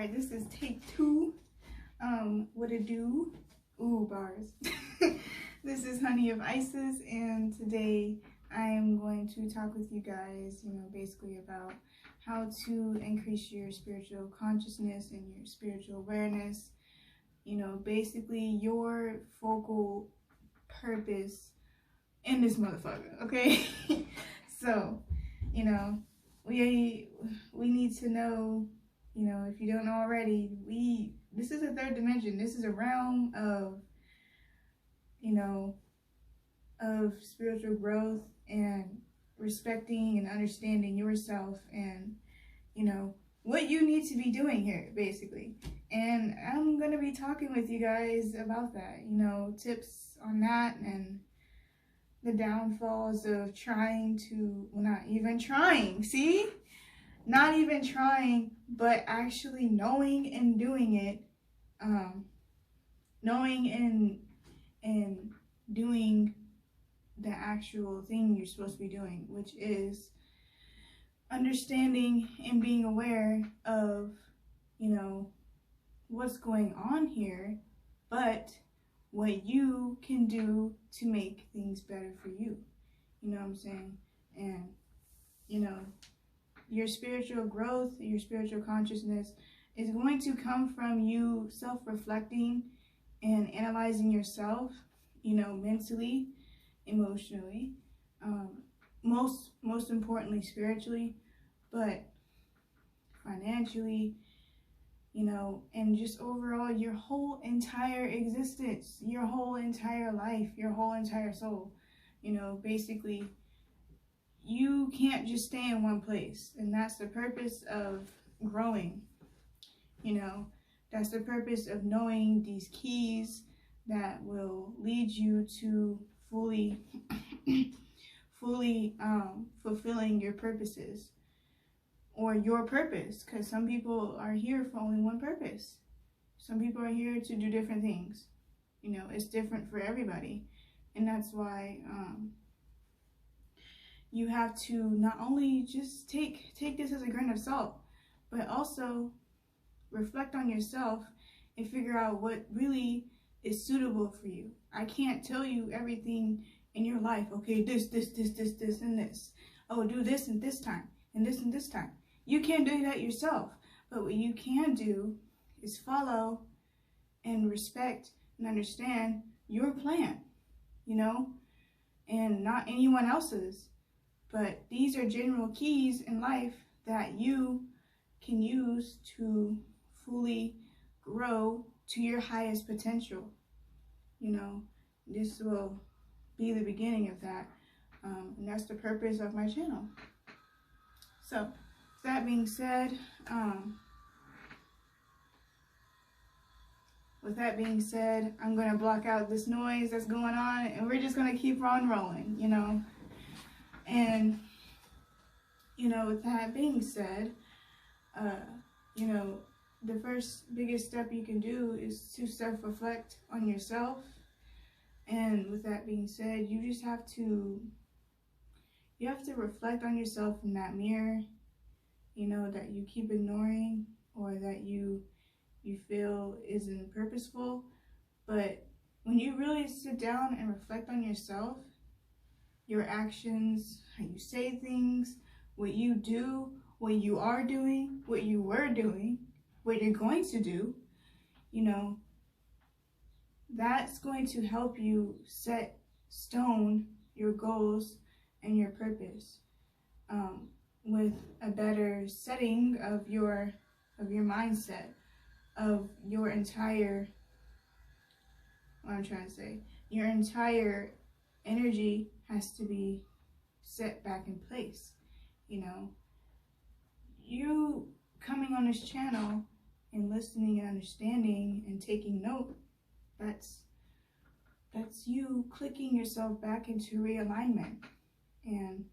Alright, this is take 2. What it do? Ooh, bars. This is Honey of Isis, and today I am going to talk with you guys, basically about how to increase your spiritual consciousness and your spiritual awareness. Basically your focal purpose in this motherfucker, okay? So, we need to know, if you don't know already, this is a third dimension. This is a realm of, of spiritual growth and respecting and understanding yourself and, what you need to be doing here, basically. And I'm going to be talking with you guys about that, tips on that and the downfalls of trying to, well, not even trying, see? Not even trying, but actually knowing and doing it, knowing and doing the actual thing you're supposed to be doing, which is understanding and being aware of, what's going on here, but what you can do to make things better for you. You know what I'm saying? And, your spiritual growth, your spiritual consciousness is going to come from you self-reflecting and analyzing yourself, mentally, emotionally, most importantly spiritually, but financially, and just overall your whole entire existence, your whole entire life, your whole entire soul. Basically you can't just stay in one place, and that's the purpose of growing. That's the purpose of knowing these keys that will lead you to fully fulfilling your purposes, or your purpose, because some people are here for only one purpose. Some people are here to do different things. It's different for everybody, and that's why you have to not only just take this as a grain of salt, but also reflect on yourself and figure out what really is suitable for you. I can't tell you everything in your life. Okay, this, and this. Oh, do this and this time, and this time. You can't do that yourself. But what you can do is follow and respect and understand your plan, and not anyone else's. But these are general keys in life that you can use to fully grow to your highest potential. This will be the beginning of that. And that's the purpose of my channel. So, that being said, I'm going to block out this noise that's going on, and we're just going to keep on rolling, And, with that being said, the first biggest step you can do is to self-reflect on yourself. And with that being said, you just have to reflect on yourself in that mirror, that you keep ignoring, or that you feel isn't purposeful. But when you really sit down and reflect on yourself, your actions, how you say things, what you do, what you are doing, what you were doing, what you're going to do, that's going to help you set stone your goals and your purpose, with a better setting of your mindset, of your entire, your entire energy has to be set back in place. You coming on this channel and listening and understanding and taking note, that's you clicking yourself back into realignment. And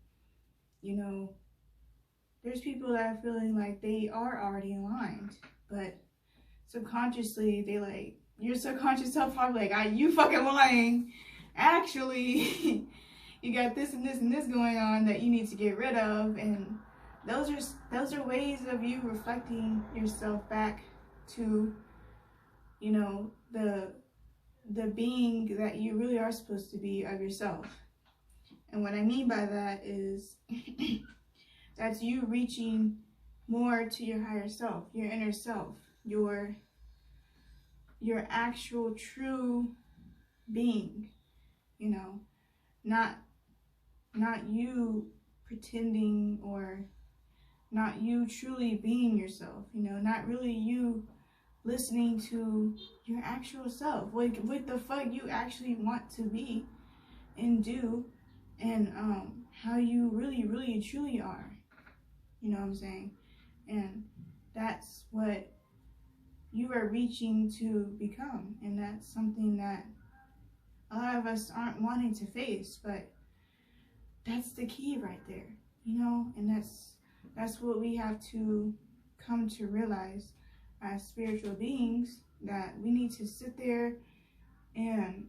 there's people that are feeling like they are already aligned, but subconsciously your subconscious self probably like, you fucking lying. Actually, you got this and this and this going on that you need to get rid of. And those are ways of you reflecting yourself back to, you know, the being that you really are supposed to be of yourself. And what I mean by that is that's you reaching more to your higher self, your inner self, your actual true being, you know, not you pretending, or not you truly being yourself, you know, not really you listening to your actual self, what the fuck you actually want to be and do, and how you really truly are, you know what I'm saying? And that's what you are reaching to become, and that's something that a lot of us aren't wanting to face, but that's the key right there, you know. And that's what we have to come to realize as spiritual beings, that we need to sit there and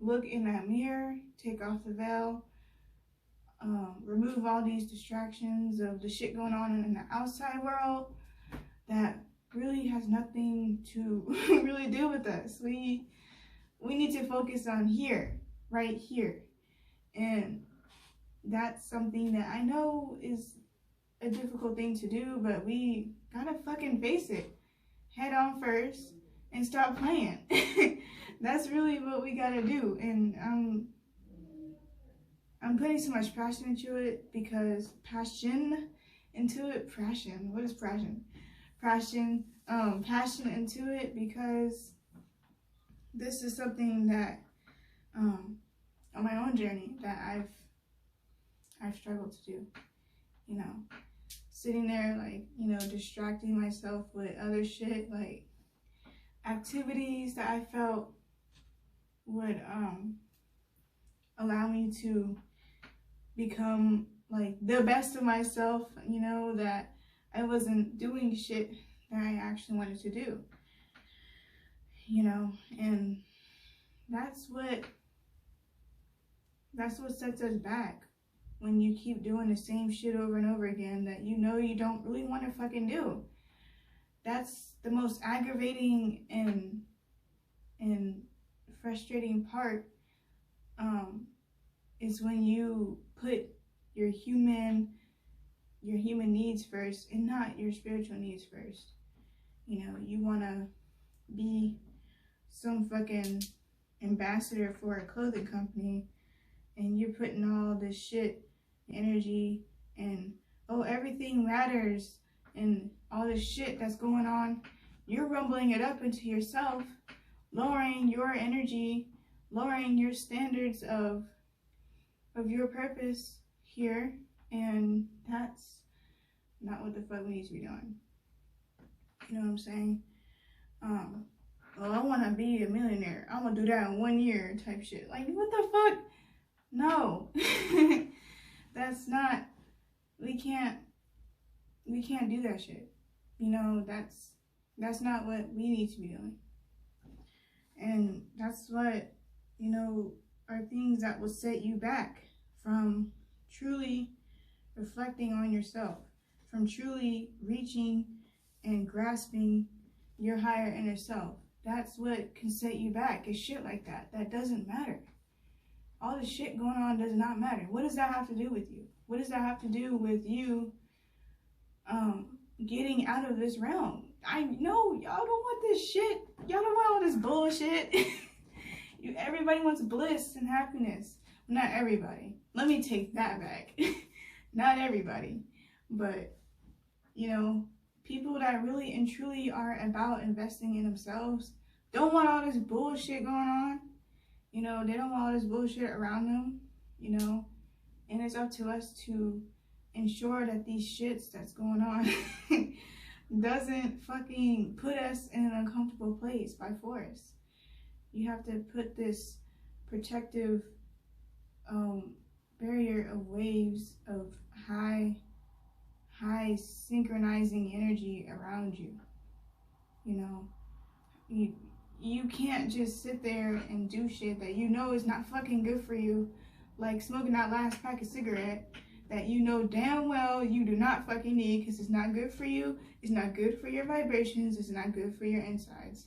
look in that mirror, take off the veil, remove all these distractions of the shit going on in the outside world that really has nothing to really do with us. We need to focus on here, right here. And that's something that I know is a difficult thing to do, but we gotta fucking face it head on first and stop playing. That's really what we gotta do. And I'm putting so much passion into it, because passion into it because this is something that on my own journey that I've struggled to do, you know, sitting there, like, you know, distracting myself with other shit, like activities that I felt would allow me to become like the best of myself, you know, that I wasn't doing shit that I actually wanted to do, you know. And that's what sets us back, when you keep doing the same shit over and over again that you know you don't really want to fucking do. That's the most aggravating and frustrating part, is when you put your human needs first and not your spiritual needs first. You know, you want to be some fucking ambassador for a clothing company, and you're putting all this shit, energy, and everything matters, and all this shit that's going on, you're rumbling it up into yourself, lowering your energy, lowering your standards of your purpose here. And that's not what the fuck we need to be doing. You know what I'm saying? I want to be a millionaire, I'm gonna do that in 1 year type shit. Like, what the fuck? No. That's not, we can't do that shit. You know, that's not what we need to be doing. And that's what, you know, are things that will set you back from truly reflecting on yourself, from truly reaching and grasping your higher inner self. That's what can set you back, is shit like that. That doesn't matter. All the shit going on does not matter. What does that have to do with you? What does that have to do with you getting out of this realm? I know y'all don't want this shit. Y'all don't want all this bullshit. Everybody wants bliss and happiness. Not everybody. Let me take that back. Not everybody. But, you know, people that really and truly are about investing in themselves don't want all this bullshit going on. You know, they don't want all this bullshit around them, you know. And it's up to us to ensure that these shits that's going on doesn't fucking put us in an uncomfortable place by force. You have to put this protective barrier of waves of high synchronizing energy around you. You know, you can't just sit there and do shit that you know is not fucking good for you, like smoking that last pack of cigarette that you know damn well you do not fucking need, because it's not good for you, it's not good for your vibrations, it's not good for your insides.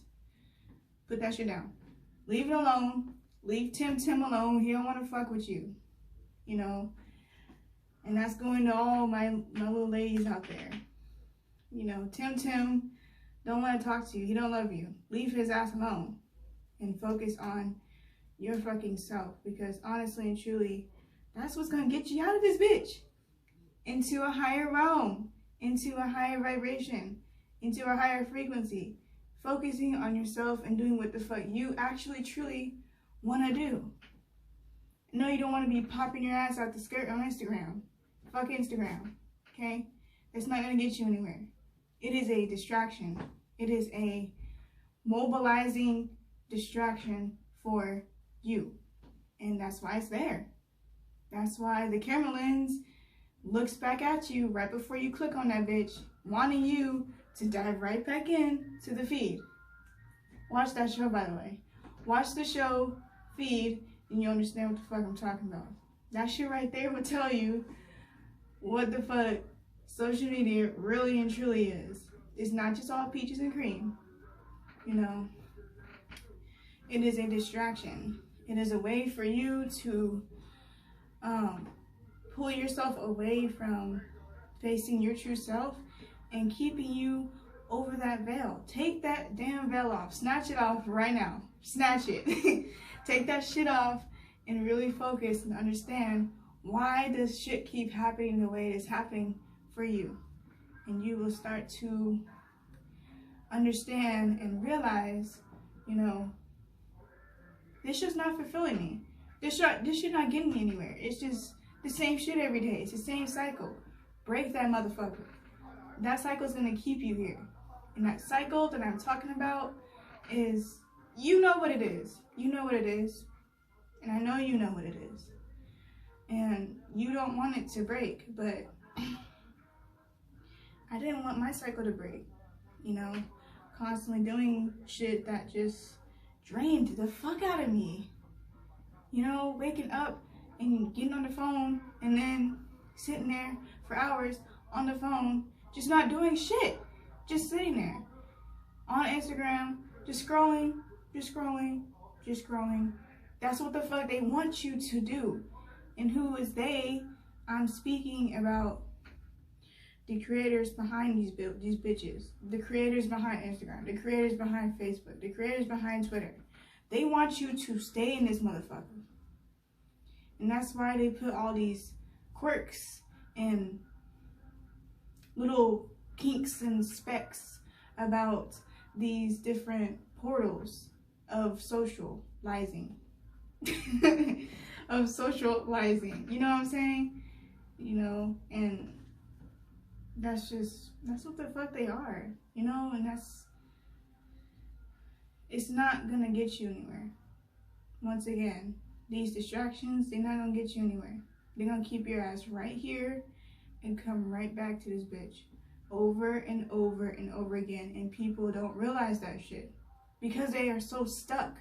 Put that shit down. Leave it alone. Leave Tim alone. He don't want to fuck with you. You know? And that's going to all my little ladies out there. You know, Tim don't want to talk to you. He don't love you. Leave his ass alone. And focus on your fucking self. Because honestly and truly, that's what's going to get you out of this bitch. Into a higher realm. Into a higher vibration. Into a higher frequency. Focusing on yourself and doing what the fuck you actually truly want to do. No, you don't want to be popping your ass out the skirt on Instagram. Fuck Instagram. Okay? It's not going to get you anywhere. It is a distraction. It is a mobilizing distraction for you. And that's why it's there. That's why the camera lens looks back at you right before you click on that bitch, wanting you to dive right back in to the feed. Watch that show, by the way. Watch the show Feed, and you'll understand what the fuck I'm talking about. That shit right there will tell you what the fuck social media really and truly is. It's not just all peaches and cream. You know, it is a distraction. It is a way for you to pull yourself away from facing your true self and keeping you over that veil. Take that damn veil off. Snatch it off right now. Snatch it. Take that shit off and really focus and understand why does shit keep happening the way it is happening for you. And you will start to understand and realize, you know, this shit's not fulfilling me. This shit not getting me anywhere. It's just the same shit every day. It's the same cycle. Break that motherfucker. That cycle is going to keep you here. And that cycle that I'm talking about is, you know what it is. You know what it is. And I know you know what it is. And you don't want it to break, but I didn't want my cycle to break. You know, constantly doing shit that just drained the fuck out of me. You know, waking up and getting on the phone and then sitting there for hours on the phone, just not doing shit. Just sitting there on Instagram, just scrolling. That's what the fuck they want you to do. And who is they? I'm speaking about the creators behind these bitches. The creators behind Instagram. The creators behind Facebook. The creators behind Twitter. They want you to stay in this motherfucker. And that's why they put all these quirks and little kinks and specks about these different portals of socializing. Of socializing. You know what I'm saying? You know, and that's what the fuck they are. You know, and it's not gonna get you anywhere. Once again, these distractions, they're not gonna get you anywhere. They're gonna keep your ass right here and come right back to this bitch over and over and over again. And people don't realize that shit because they are so stuck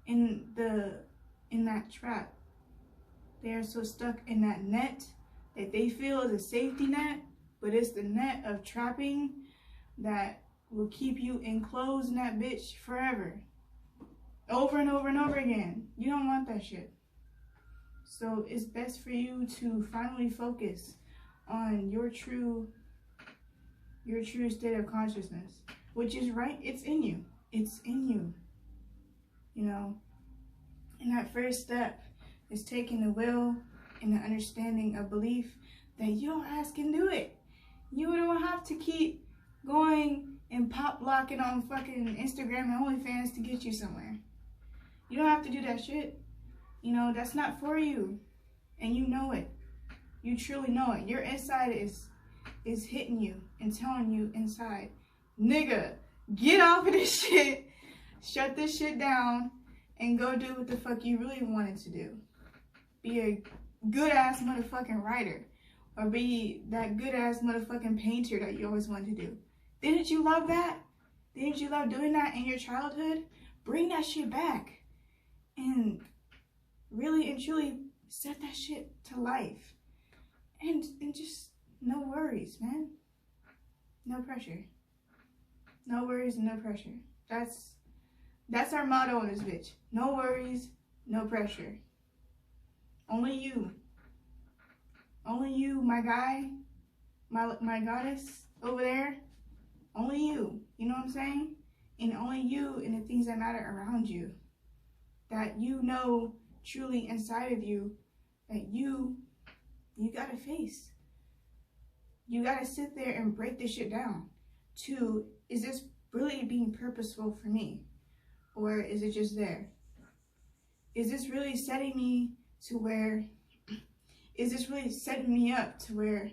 in that trap. They are so stuck in that net that they feel is a safety net, but it's the net of trapping that will keep you enclosed in that bitch forever. Over and over and over again. You don't want that shit. So it's best for you to finally focus on your true state of consciousness, which is right. It's in you. It's in you. You know, and that first step is taking the will and the understanding of belief that your ass can do it. You don't have to keep going and pop locking on fucking Instagram and OnlyFans to get you somewhere. You don't have to do that shit. You know, that's not for you. And you know it. You truly know it. Your inside is hitting you and telling you inside, nigga, get off of this shit. Shut this shit down and go do what the fuck you really wanted to do. Be a good ass motherfucking writer. Or be that good ass motherfucking painter that you always wanted to do. Didn't you love that? Didn't you love doing that in your childhood? Bring that shit back. And really and truly set that shit to life. And just no worries, man. No pressure. No worries and no pressure. That's our motto on this bitch. No worries, no pressure. Only you. Only you, my guy, my goddess over there. Only you. You know what I'm saying? And only you and the things that matter around you. That you know truly inside of you that you gotta face. You gotta sit there and break this shit down. To, is this really being purposeful for me? Or is it just there? Is this really setting me to where, is this really setting me up to where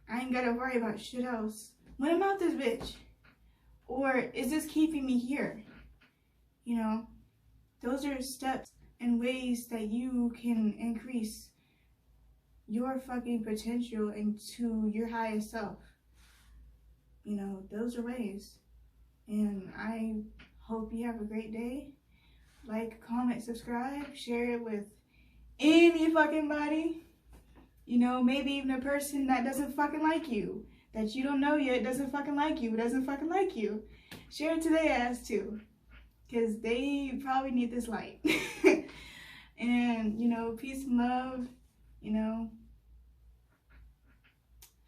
I ain't gotta worry about shit else when I'm out this bitch? Or is this keeping me here? You know, those are steps and ways that you can increase your fucking potential into your highest self. You know, those are ways. And I hope you have a great day. Like, comment, subscribe, share it with any fucking body. You know, maybe even a person that doesn't fucking like you, that you don't know yet, doesn't fucking like you, doesn't fucking like you. Share it to their ass too, because they probably need this light. And, you know, peace and love, you know,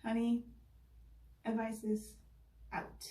honey, advice is out.